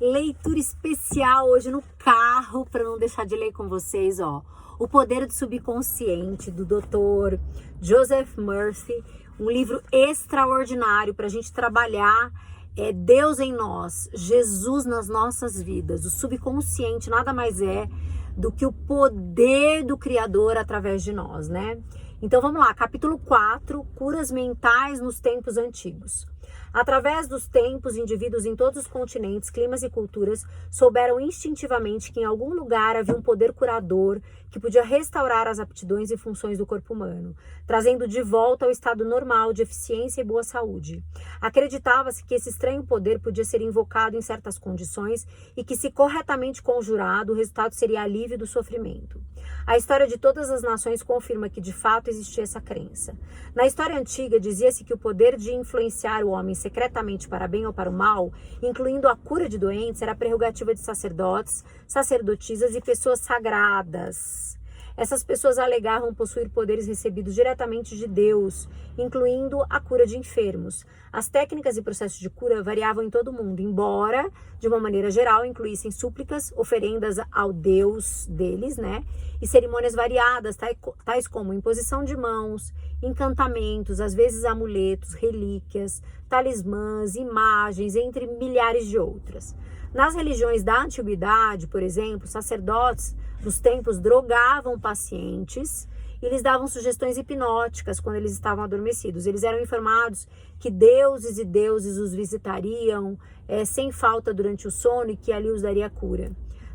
Leitura especial hoje no carro, para não deixar de ler com vocês, ó. O Poder do Subconsciente, do Dr. Joseph Murphy. Um livro extraordinário para a gente trabalhar Deus em nós, Jesus nas nossas vidas. O subconsciente nada mais é do que o poder do Criador através de nós, né? Então vamos lá, capítulo 4, curas mentais nos tempos antigos. Através dos tempos, indivíduos em todos os continentes, climas e culturas souberam instintivamente que em algum lugar havia um poder curador que podia restaurar as aptidões e funções do corpo humano, trazendo de volta ao estado normal de eficiência e boa saúde. Acreditava-se que esse estranho poder podia ser invocado em certas condições e que, se corretamente conjurado, o resultado seria alívio do sofrimento. A história de todas as nações confirma que, de fato, existia essa crença. Na história antiga, dizia-se que o poder de influenciar o homem secretamente para bem ou para o mal, incluindo a cura de doentes, era prerrogativa de sacerdotes, sacerdotisas e pessoas sagradas. Essas pessoas alegavam possuir poderes recebidos diretamente de Deus, incluindo a cura de enfermos. As técnicas e processos de cura variavam em todo o mundo, embora, de uma maneira geral, incluíssem súplicas, oferendas ao Deus deles, né? E cerimônias variadas, tais como imposição de mãos, encantamentos, às vezes amuletos, relíquias, talismãs, imagens, entre milhares de outras. Nas religiões da antiguidade, por exemplo, sacerdotes dos templos drogavam pacientes e lhes davam sugestões hipnóticas quando eles estavam adormecidos. Eles eram informados que deuses e deuses os visitariam sem falta durante o sono e que ali os daria cura.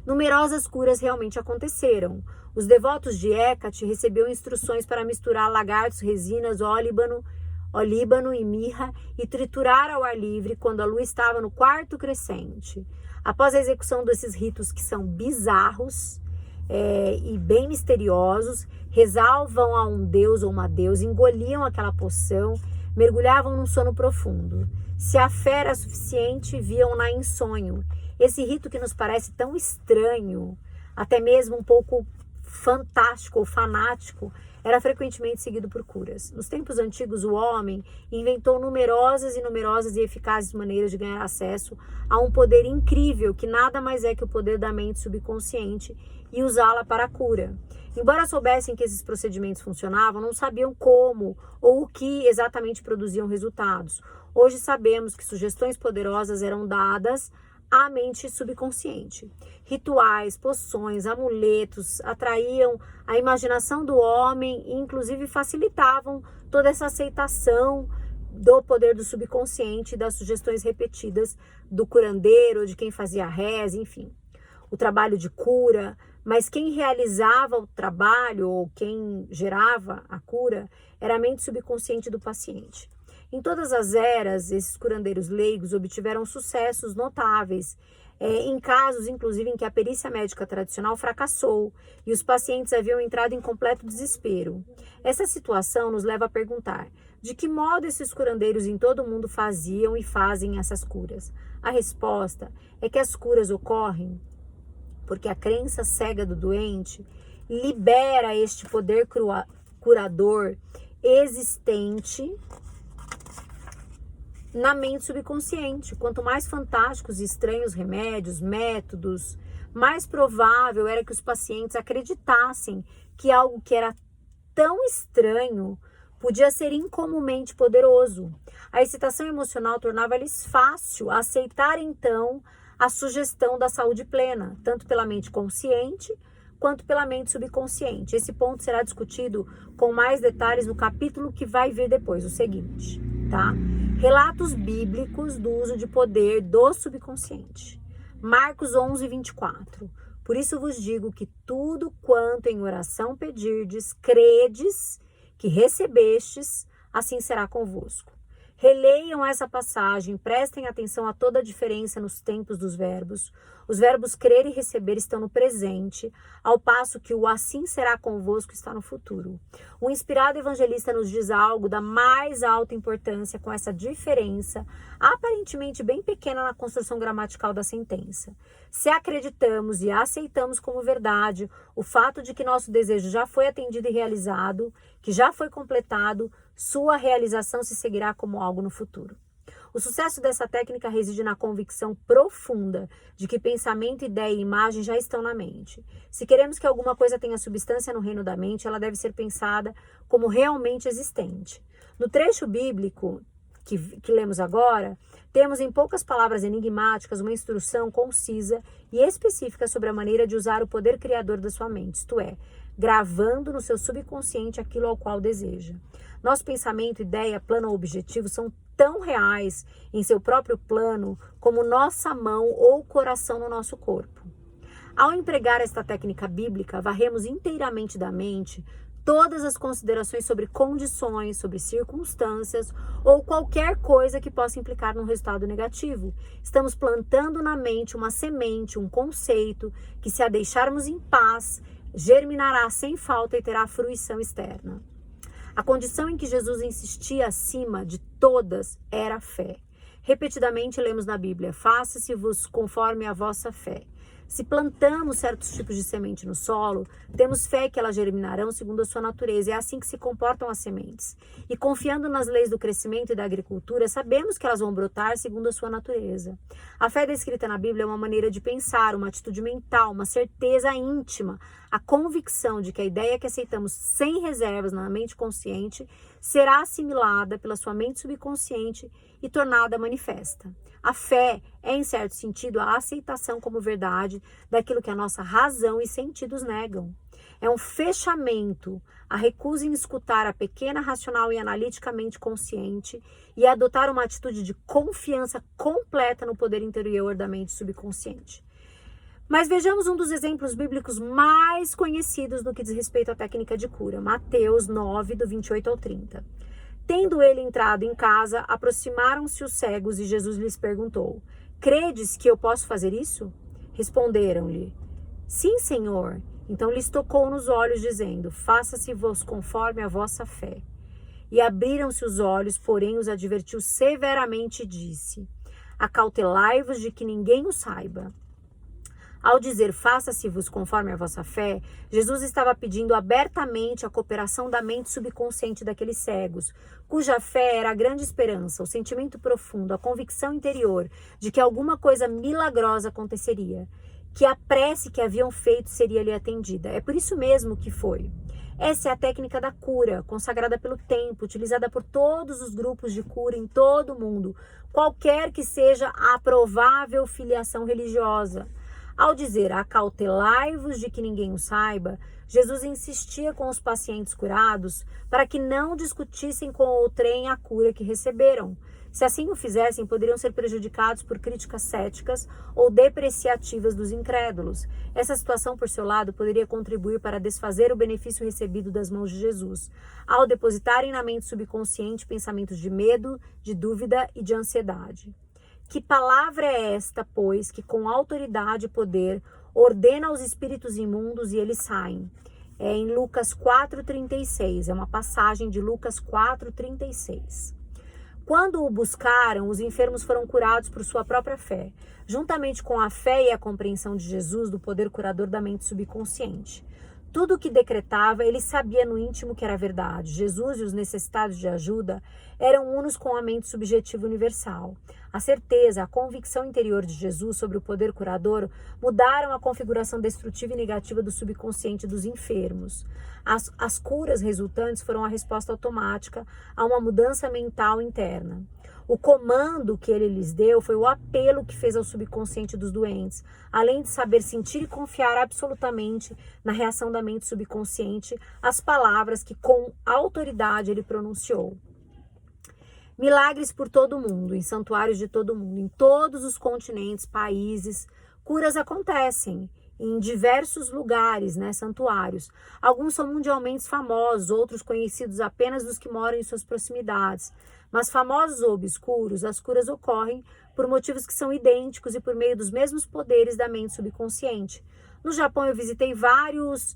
Numerosas curas realmente aconteceram. Os devotos de Hécate recebiam instruções para misturar lagartos, resinas, olíbano e mirra e triturar ao ar livre quando a lua estava no quarto crescente. Após a execução desses ritos, que são bizarros e bem misteriosos, rezavam a um deus ou uma deusa, engoliam aquela poção, mergulhavam num sono profundo. Se a fé era suficiente, viam-na em sonho. Esse rito que nos parece tão estranho, até mesmo um pouco fantástico ou fanático, era frequentemente seguido por curas. Nos tempos antigos, o homem inventou numerosas e eficazes maneiras de ganhar acesso a um poder incrível, que nada mais é que o poder da mente subconsciente, e usá-la para a cura. Embora soubessem que esses procedimentos funcionavam, não sabiam como ou o que exatamente produziam resultados. Hoje sabemos que sugestões poderosas eram dadas à mente subconsciente. Rituais, poções, amuletos atraíam a imaginação do homem e inclusive facilitavam toda essa aceitação do poder do subconsciente e das sugestões repetidas do curandeiro, de quem fazia a reza, enfim. O trabalho de cura, mas quem realizava o trabalho ou quem gerava a cura era a mente subconsciente do paciente. Em todas as eras, esses curandeiros leigos obtiveram sucessos notáveis, em casos, inclusive, em que a perícia médica tradicional fracassou e os pacientes haviam entrado em completo desespero. Essa situação nos leva a perguntar: de que modo esses curandeiros em todo o mundo faziam e fazem essas curas? A resposta é que as curas ocorrem porque a crença cega do doente libera este poder curador existente na mente subconsciente. Quanto mais fantásticos e estranhos remédios, métodos, mais provável era que os pacientes acreditassem que algo que era tão estranho podia ser incomumente poderoso. A excitação emocional tornava-lhes fácil aceitar então a sugestão da saúde plena, tanto pela mente consciente quanto pela mente subconsciente. Esse ponto será discutido com mais detalhes no capítulo que vai vir depois, o seguinte, tá? Relatos bíblicos do uso de poder do subconsciente. Marcos 11, 24. Por isso vos digo que tudo quanto em oração pedirdes, credes que recebestes, assim será convosco. Releiam essa passagem, prestem atenção a toda a diferença nos tempos dos verbos. Os verbos crer e receber estão no presente, ao passo que o assim será convosco está no futuro. O inspirado evangelista nos diz algo da mais alta importância com essa diferença, aparentemente bem pequena na construção gramatical da sentença. Se acreditamos e aceitamos como verdade o fato de que nosso desejo já foi atendido e realizado, que já foi completado, sua realização se seguirá como algo no futuro. O sucesso dessa técnica reside na convicção profunda de que pensamento, ideia e imagem já estão na mente. Se queremos que alguma coisa tenha substância no reino da mente, ela deve ser pensada como realmente existente. No trecho bíblico que lemos agora, temos em poucas palavras enigmáticas uma instrução concisa e específica sobre a maneira de usar o poder criador da sua mente, isto é, gravando no seu subconsciente aquilo ao qual deseja. Nosso pensamento, ideia, plano ou objetivo são tão reais em seu próprio plano como nossa mão ou coração no nosso corpo. Ao empregar esta técnica bíblica, varremos inteiramente da mente todas as considerações sobre condições, sobre circunstâncias ou qualquer coisa que possa implicar num resultado negativo. Estamos plantando na mente uma semente, um conceito, que se a deixarmos em paz, germinará sem falta e terá fruição externa. A condição em que Jesus insistia acima de todas era a fé. Repetidamente lemos na Bíblia, faça-se-vos conforme a vossa fé. Se plantamos certos tipos de semente no solo, temos fé que elas germinarão segundo a sua natureza. É assim que se comportam as sementes. E confiando nas leis do crescimento e da agricultura, sabemos que elas vão brotar segundo a sua natureza. A fé descrita na Bíblia é uma maneira de pensar, uma atitude mental, uma certeza íntima, a convicção de que a ideia que aceitamos sem reservas na mente consciente será assimilada pela sua mente subconsciente e tornada manifesta. A fé é, em certo sentido, a aceitação como verdade daquilo que a nossa razão e sentidos negam. É um fechamento, a recusa em escutar a pequena, racional e analiticamente consciente e adotar uma atitude de confiança completa no poder interior da mente subconsciente. Mas vejamos um dos exemplos bíblicos mais conhecidos no que diz respeito à técnica de cura, Mateus 9, do 28 ao 30. Tendo ele entrado em casa, aproximaram-se os cegos e Jesus lhes perguntou, credes que eu posso fazer isso? Responderam-lhe, sim, Senhor. Então lhes tocou nos olhos, dizendo, faça-se-vos conforme a vossa fé. E abriram-se os olhos, porém os advertiu severamente e disse, acautelai-vos de que ninguém o saiba. Ao dizer faça-se-vos conforme a vossa fé, Jesus estava pedindo abertamente a cooperação da mente subconsciente daqueles cegos, cuja fé era a grande esperança, o sentimento profundo, a convicção interior de que alguma coisa milagrosa aconteceria, que a prece que haviam feito seria-lhe atendida. É por isso mesmo que foi. Essa é a técnica da cura, consagrada pelo tempo, utilizada por todos os grupos de cura em todo o mundo, qualquer que seja a provável filiação religiosa. Ao dizer acautelai-vos de que ninguém o saiba, Jesus insistia com os pacientes curados para que não discutissem com outrem a cura que receberam. Se assim o fizessem, poderiam ser prejudicados por críticas céticas ou depreciativas dos incrédulos. Essa situação, por seu lado, poderia contribuir para desfazer o benefício recebido das mãos de Jesus, ao depositarem na mente subconsciente pensamentos de medo, de dúvida e de ansiedade. Que palavra é esta, pois, que com autoridade e poder ordena aos espíritos imundos e eles saem? É em Lucas 4,36, é uma passagem de Lucas 4,36. Quando o buscaram, os enfermos foram curados por sua própria fé, juntamente com a fé e a compreensão de Jesus do poder curador da mente subconsciente. Tudo o que decretava, ele sabia no íntimo que era verdade. Jesus e os necessitados de ajuda eram unos com a mente subjetiva universal. A certeza, a convicção interior de Jesus sobre o poder curador mudaram a configuração destrutiva e negativa do subconsciente dos enfermos. As curas resultantes foram a resposta automática a uma mudança mental interna. O comando que ele lhes deu foi o apelo que fez ao subconsciente dos doentes, além de saber sentir e confiar absolutamente na reação da mente subconsciente às palavras que com autoridade ele pronunciou. Milagres por todo o mundo, em santuários de todo o mundo, em todos os continentes, países, curas acontecem em diversos lugares, santuários. Alguns são mundialmente famosos, outros conhecidos apenas dos que moram em suas proximidades. Mas famosos ou obscuros, as curas ocorrem por motivos que são idênticos e por meio dos mesmos poderes da mente subconsciente. No Japão eu visitei vários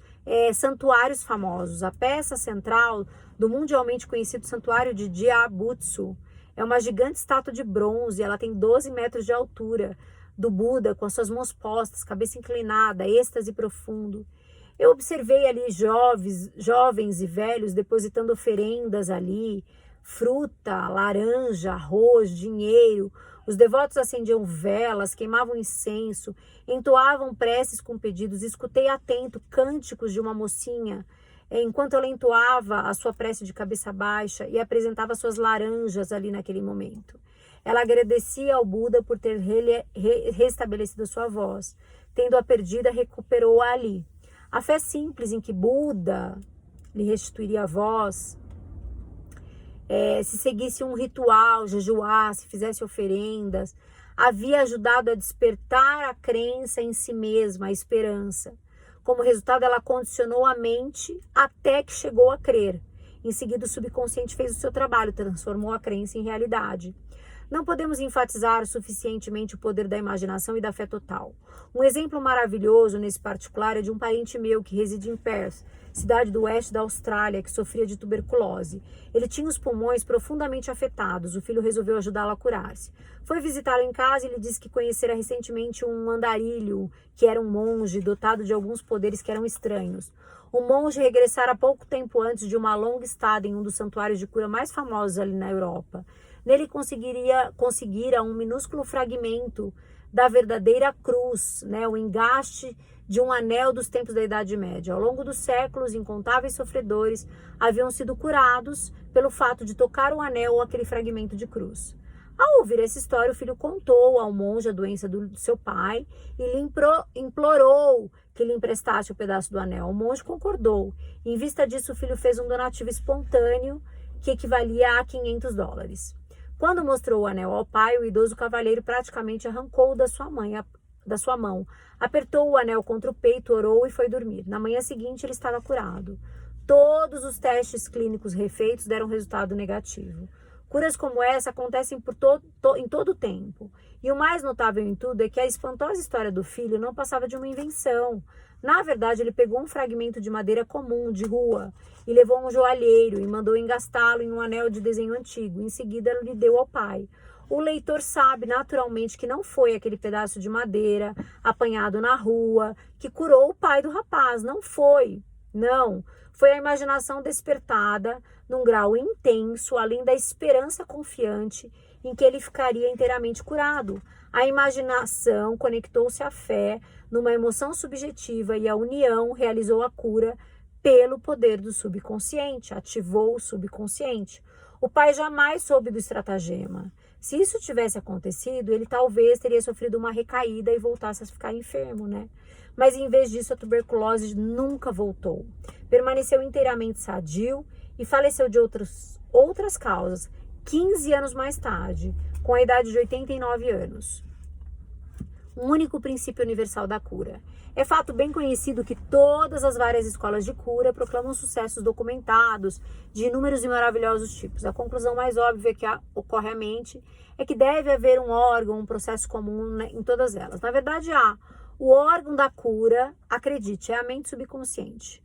santuários famosos. A peça central do mundialmente conhecido santuário de Jiabutsu é uma gigante estátua de bronze, ela tem 12 metros de altura, do Buda com as suas mãos postas, cabeça inclinada, êxtase profundo. Eu observei ali jovens e velhos depositando oferendas ali, fruta, laranja, arroz, dinheiro. Os devotos acendiam velas, queimavam incenso, entoavam preces com pedidos. Escutei atento cânticos de uma mocinha, enquanto ela entoava a sua prece de cabeça baixa e apresentava suas laranjas ali naquele momento. Ela agradecia ao Buda por ter restabelecido sua voz. Tendo-a perdida, recuperou-a ali. A fé simples em que Buda lhe restituiria a voz, se seguisse um ritual, jejuasse, fizesse oferendas, havia ajudado a despertar a crença em si mesma, a esperança. Como resultado, ela condicionou a mente até que chegou a crer. Em seguida, o subconsciente fez o seu trabalho, transformou a crença em realidade. Não podemos enfatizar suficientemente o poder da imaginação e da fé total. Um exemplo maravilhoso nesse particular é de um parente meu que reside em Perth, cidade do oeste da Austrália, que sofria de tuberculose. Ele tinha os pulmões profundamente afetados. O filho resolveu ajudá-lo a curar-se. Foi visitá-lo em casa e lhe disse que conhecera recentemente um andarilho, que era um monge dotado de alguns poderes que eram estranhos. O monge regressara pouco tempo antes de uma longa estada em um dos santuários de cura mais famosos ali na Europa. Nele conseguira um minúsculo fragmento da verdadeira cruz, o engaste de um anel dos tempos da Idade Média. Ao longo dos séculos, incontáveis sofredores haviam sido curados pelo fato de tocar o anel ou aquele fragmento de cruz. Ao ouvir essa história, o filho contou ao monge a doença do seu pai e lhe implorou que lhe emprestasse o pedaço do anel. O monge concordou. Em vista disso, o filho fez um donativo espontâneo que equivalia a $500. Quando mostrou o anel ao pai, o idoso cavalheiro praticamente arrancou-o da sua mão. Apertou o anel contra o peito, orou e foi dormir. Na manhã seguinte, ele estava curado. Todos os testes clínicos refeitos deram resultado negativo. Curas como essa acontecem em todo o tempo. E o mais notável em tudo é que a espantosa história do filho não passava de uma invenção. Na verdade, ele pegou um fragmento de madeira comum, de rua, e levou a um joalheiro e mandou engastá-lo em um anel de desenho antigo. Em seguida, lhe deu ao pai. O leitor sabe naturalmente que não foi aquele pedaço de madeira apanhado na rua que curou o pai do rapaz. Não foi. Não. Foi a imaginação despertada num grau intenso, além da esperança confiante em que ele ficaria inteiramente curado. A imaginação conectou-se à fé numa emoção subjetiva e a união realizou a cura pelo poder do subconsciente, ativou o subconsciente. O pai jamais soube do estratagema. Se isso tivesse acontecido, ele talvez teria sofrido uma recaída e voltasse a ficar enfermo, Mas em vez disso, a tuberculose nunca voltou. Permaneceu inteiramente sadio e faleceu de outras causas, 15 anos mais tarde, com a idade de 89 anos. Um único princípio universal da cura. É fato bem conhecido que todas as várias escolas de cura proclamam sucessos documentados de inúmeros e maravilhosos tipos. A conclusão mais óbvia que ocorre à mente é que deve haver um órgão, um processo comum em todas elas. Na verdade, o órgão da cura, acredite, é a mente subconsciente.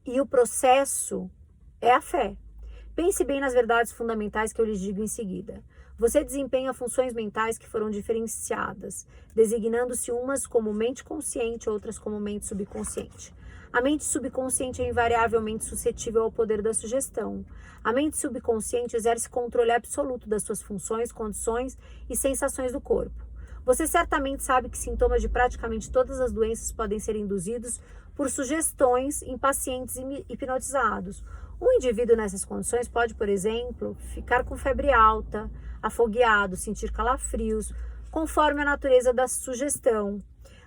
E o processo é a fé. Pense bem nas verdades fundamentais que eu lhes digo em seguida. Você desempenha funções mentais que foram diferenciadas, designando-se umas como mente consciente, outras como mente subconsciente. A mente subconsciente é invariavelmente suscetível ao poder da sugestão. A mente subconsciente exerce controle absoluto das suas funções, condições e sensações do corpo. Você certamente sabe que sintomas de praticamente todas as doenças podem ser induzidos por sugestões em pacientes hipnotizados. Um indivíduo nessas condições pode, por exemplo, ficar com febre alta, afogueado, sentir calafrios, conforme a natureza da sugestão.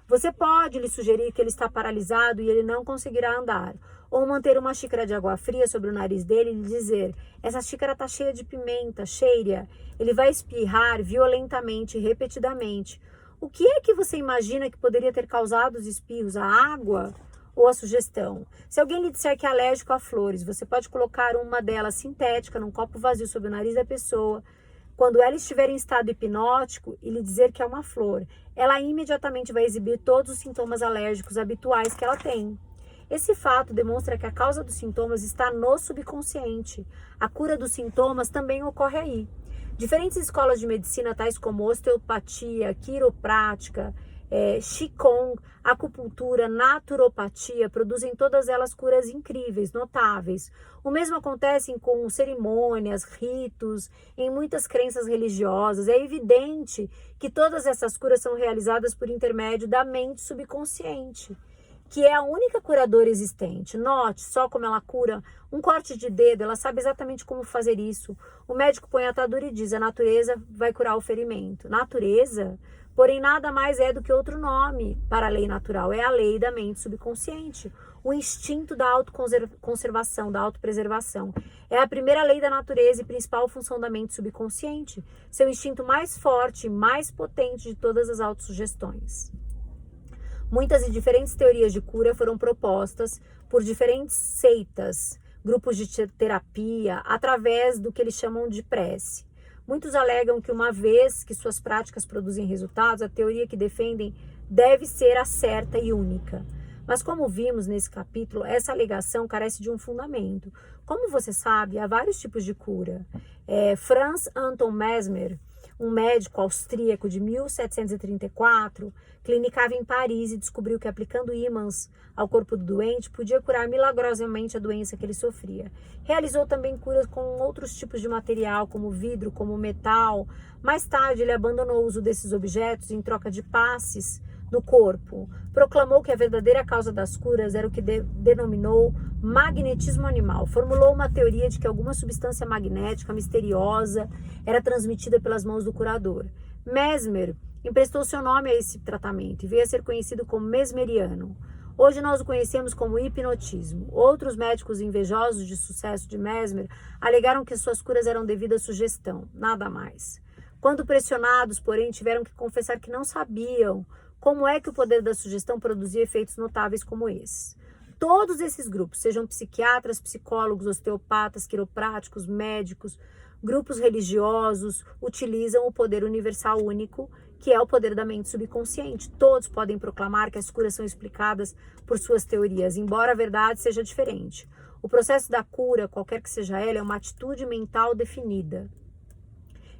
Você pode lhe sugerir que ele está paralisado e ele não conseguirá andar, ou manter uma xícara de água fria sobre o nariz dele e lhe dizer: essa xícara está cheia de pimenta, cheira. Ele vai espirrar violentamente, repetidamente. O que é que você imagina que poderia ter causado os espirros? A água ou a sugestão? Se alguém lhe disser que é alérgico a flores, você pode colocar uma delas sintética num copo vazio sob o nariz da pessoa. Quando ela estiver em estado hipnótico e lhe dizer que é uma flor, ela imediatamente vai exibir todos os sintomas alérgicos habituais que ela tem. Esse fato demonstra que a causa dos sintomas está no subconsciente. A cura dos sintomas também ocorre aí. Diferentes escolas de medicina, tais como osteopatia, quiroprática, Qigong, acupuntura, naturopatia, produzem todas elas curas incríveis, notáveis. O mesmo acontece com cerimônias, ritos, em muitas crenças religiosas. É evidente que todas essas curas são realizadas por intermédio da mente subconsciente, que é a única curadora existente. Note só como ela cura um corte de dedo, ela sabe exatamente como fazer isso. O médico põe a atadura e diz: a natureza vai curar o ferimento. Natureza, porém, nada mais é do que outro nome para a lei natural. É a lei da mente subconsciente, o instinto da autoconservação, da autopreservação. É a primeira lei da natureza e principal função da mente subconsciente, seu instinto mais forte e mais potente de todas as autossugestões. Muitas e diferentes teorias de cura foram propostas por diferentes seitas, grupos de terapia, através do que eles chamam de prece. Muitos alegam que uma vez que suas práticas produzem resultados, a teoria que defendem deve ser a certa e única. Mas como vimos nesse capítulo, essa alegação carece de um fundamento. Como você sabe, há vários tipos de cura. Franz Anton Mesmer, um médico austríaco de 1734, clinicava em Paris e descobriu que aplicando ímãs ao corpo do doente podia curar milagrosamente a doença que ele sofria. Realizou também curas com outros tipos de material, como vidro, como metal. Mais tarde, ele abandonou o uso desses objetos em troca de passes no corpo. Proclamou que a verdadeira causa das curas era o que denominou magnetismo animal. Formulou uma teoria de que alguma substância magnética misteriosa era transmitida pelas mãos do curador. Mesmer emprestou seu nome a esse tratamento e veio a ser conhecido como mesmeriano. Hoje nós o conhecemos como hipnotismo. Outros médicos invejosos de sucesso de Mesmer alegaram que suas curas eram devido à sugestão, nada mais. Quando pressionados, porém, tiveram que confessar que não sabiam como é que o poder da sugestão produzia efeitos notáveis como esses. Todos esses grupos, sejam psiquiatras, psicólogos, osteopatas, quiropráticos, médicos, grupos religiosos, utilizam o poder universal único, que é o poder da mente subconsciente. Todos podem proclamar que as curas são explicadas por suas teorias, embora a verdade seja diferente. O processo da cura, qualquer que seja ela, é uma atitude mental definida.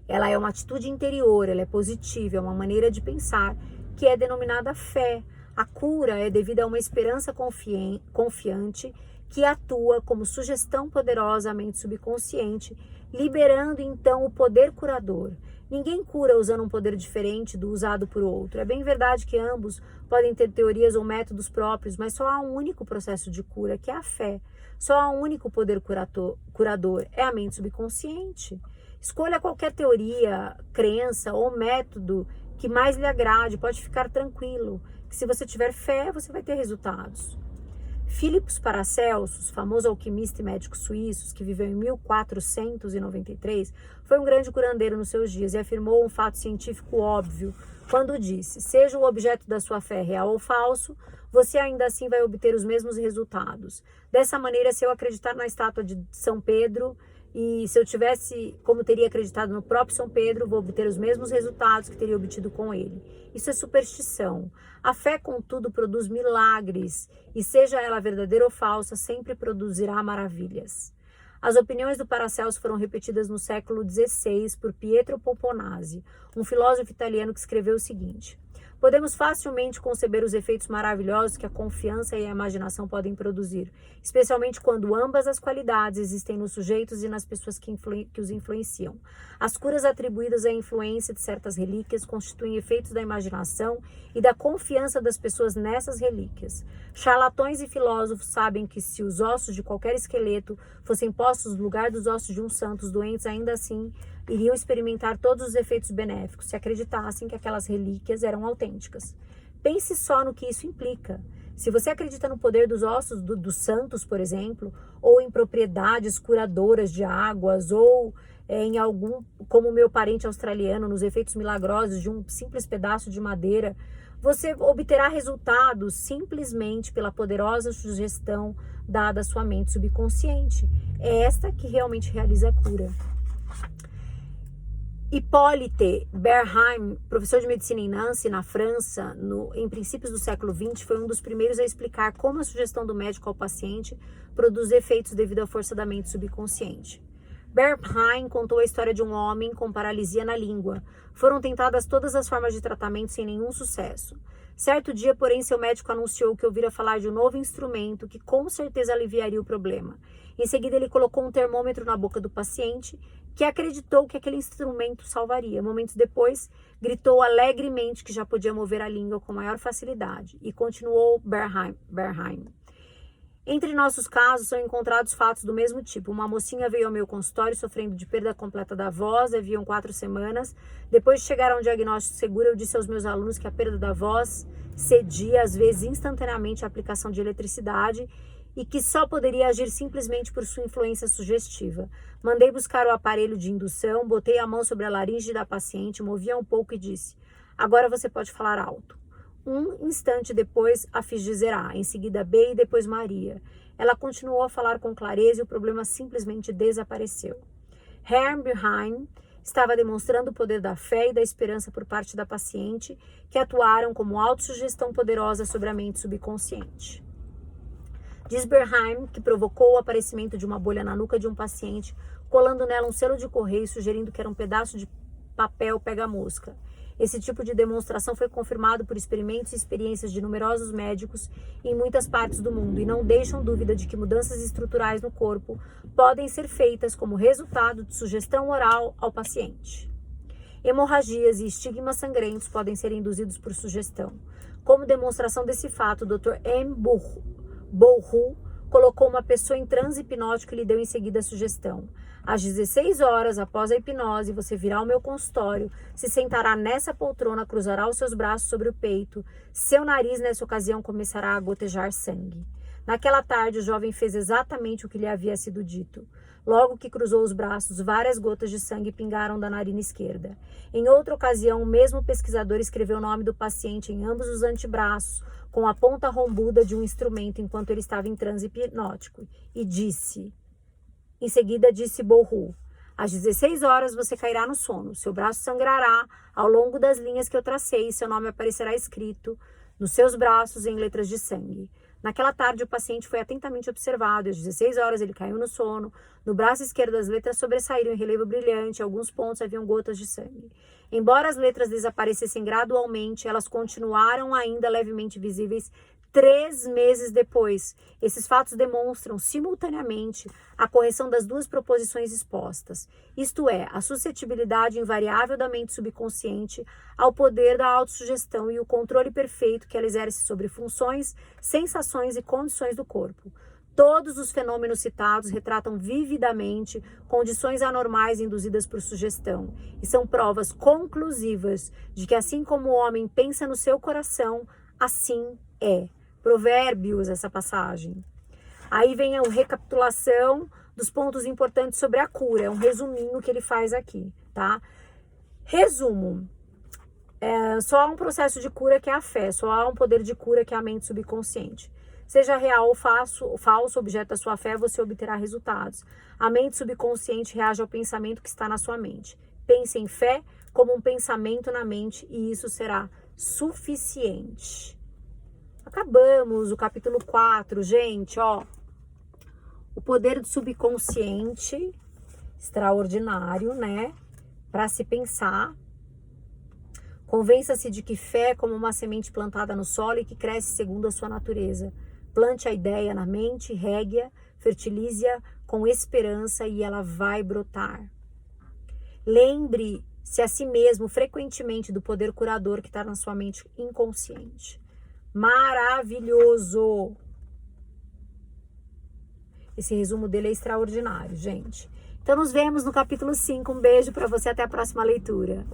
Ela é uma atitude interior, ela é positiva, é uma maneira de pensar, que é denominada fé. A cura é devida a uma esperança confiante que atua como sugestão poderosa à mente subconsciente, liberando então o poder curador. Ninguém cura usando um poder diferente do usado por outro. É bem verdade que ambos podem ter teorias ou métodos próprios, mas só há um único processo de cura, que é a fé. Só há um único poder curador, é a mente subconsciente. Escolha qualquer teoria, crença ou método que mais lhe agrade, pode ficar tranquilo, que se você tiver fé, você vai ter resultados. Philippus Paracelsus, famoso alquimista e médico suíço, que viveu em 1493, foi um grande curandeiro nos seus dias e afirmou um fato científico óbvio quando disse: seja o objeto da sua fé real ou falso, você ainda assim vai obter os mesmos resultados. Dessa maneira, se eu acreditar na estátua de São Pedro, e se eu tivesse, como teria acreditado no próprio São Pedro, vou obter os mesmos resultados que teria obtido com ele. Isso é superstição. A fé, contudo, produz milagres, e seja ela verdadeira ou falsa, sempre produzirá maravilhas. As opiniões do Paracelso foram repetidas no século XVI por Pietro Pomponazzi, um filósofo italiano que escreveu o seguinte: podemos facilmente conceber os efeitos maravilhosos que a confiança e a imaginação podem produzir, especialmente quando ambas as qualidades existem nos sujeitos e nas pessoas que os influenciam. As curas atribuídas à influência de certas relíquias constituem efeitos da imaginação e da confiança das pessoas nessas relíquias. Charlatões e filósofos sabem que se os ossos de qualquer esqueleto fossem postos no lugar dos ossos de um santo, os doentes ainda assim iriam experimentar todos os efeitos benéficos se acreditassem que aquelas relíquias eram autênticas. Pense só no que isso implica. Se você acredita no poder dos ossos dos santos, por exemplo, ou em propriedades curadoras de águas, ou em algum, como o meu parente australiano, nos efeitos milagrosos de um simples pedaço de madeira, você obterá resultados simplesmente pela poderosa sugestão dada à sua mente subconsciente. É esta que realmente realiza a cura. Hippolyte Bernheim, professor de medicina em Nancy, na França, em princípios do século XX, foi um dos primeiros a explicar como a sugestão do médico ao paciente produz efeitos devido à força da mente subconsciente. Bernheim contou a história de um homem com paralisia na língua. Foram tentadas todas as formas de tratamento sem nenhum sucesso. Certo dia, porém, seu médico anunciou que ouvira falar de um novo instrumento que com certeza aliviaria o problema. Em seguida, ele colocou um termômetro na boca do paciente, que acreditou que aquele instrumento salvaria. Momentos depois, gritou alegremente que já podia mover a língua com maior facilidade. E continuou Bernheim. Entre nossos casos, são encontrados fatos do mesmo tipo. Uma mocinha veio ao meu consultório sofrendo de perda completa da voz, haviam 4 semanas. Depois de chegar a um diagnóstico seguro, eu disse aos meus alunos que a perda da voz cedia, às vezes instantaneamente, à aplicação de eletricidade e que só poderia agir simplesmente por sua influência sugestiva. Mandei buscar o aparelho de indução, botei a mão sobre a laringe da paciente, movia um pouco e disse: agora você pode falar alto. Um instante depois, a fiz dizer A, em seguida B e depois Maria. Ela continuou a falar com clareza e o problema simplesmente desapareceu. Herr Bernheim estava demonstrando o poder da fé e da esperança por parte da paciente, que atuaram como autossugestão poderosa sobre a mente subconsciente. Diz Bernheim que provocou o aparecimento de uma bolha na nuca de um paciente, colando nela um selo de correio sugerindo que era um pedaço de papel pega-mosca. Esse tipo de demonstração foi confirmado por experimentos e experiências de numerosos médicos em muitas partes do mundo e não deixam dúvida de que mudanças estruturais no corpo podem ser feitas como resultado de sugestão oral ao paciente. Hemorragias e estigmas sangrentos podem ser induzidos por sugestão. Como demonstração desse fato, o Dr. M. Bourru colocou uma pessoa em transe hipnótico e lhe deu em seguida a sugestão: às 16 horas após a hipnose, você virá ao meu consultório, se sentará nessa poltrona, cruzará os seus braços sobre o peito, seu nariz nessa ocasião começará a gotejar sangue. Naquela tarde, o jovem fez exatamente o que lhe havia sido dito. Logo que cruzou os braços, várias gotas de sangue pingaram da narina esquerda. Em outra ocasião, o mesmo pesquisador escreveu o nome do paciente em ambos os antebraços, com a ponta rombuda de um instrumento enquanto ele estava em transe hipnótico, e disse... Em seguida disse Bourru: às 16 horas você cairá no sono, seu braço sangrará ao longo das linhas que eu tracei e seu nome aparecerá escrito nos seus braços em letras de sangue. Naquela tarde o paciente foi atentamente observado e às 16 horas ele caiu no sono. No braço esquerdo as letras sobressaíram em relevo brilhante, em alguns pontos haviam gotas de sangue. Embora as letras desaparecessem gradualmente, elas continuaram ainda levemente visíveis 3 meses depois. Esses fatos demonstram simultaneamente a correção das duas proposições expostas, isto é, a suscetibilidade invariável da mente subconsciente ao poder da autossugestão e o controle perfeito que ela exerce sobre funções, sensações e condições do corpo. Todos os fenômenos citados retratam vividamente condições anormais induzidas por sugestão e são provas conclusivas de que assim como o homem pensa no seu coração, assim é. Provérbios, essa passagem. Aí vem a recapitulação dos pontos importantes sobre a cura. É um resuminho que ele faz aqui, tá? Resumo. Só há um processo de cura que é a fé. Só há um poder de cura que é a mente subconsciente. Seja real ou falso, objeto da sua fé, você obterá resultados. A mente subconsciente reage ao pensamento que está na sua mente. Pense em fé como um pensamento na mente e isso será suficiente. Acabamos o capítulo 4, gente, ó. O poder do subconsciente, extraordinário, né? Para se pensar. Convença-se de que fé é como uma semente plantada no solo e que cresce segundo a sua natureza. Plante a ideia na mente, regue-a, fertilize-a com esperança e ela vai brotar. Lembre-se a si mesmo frequentemente do poder curador que está na sua mente inconsciente. Maravilhoso! Esse resumo dele é extraordinário, gente. Então nos vemos no capítulo 5. Um beijo para você, até a próxima leitura.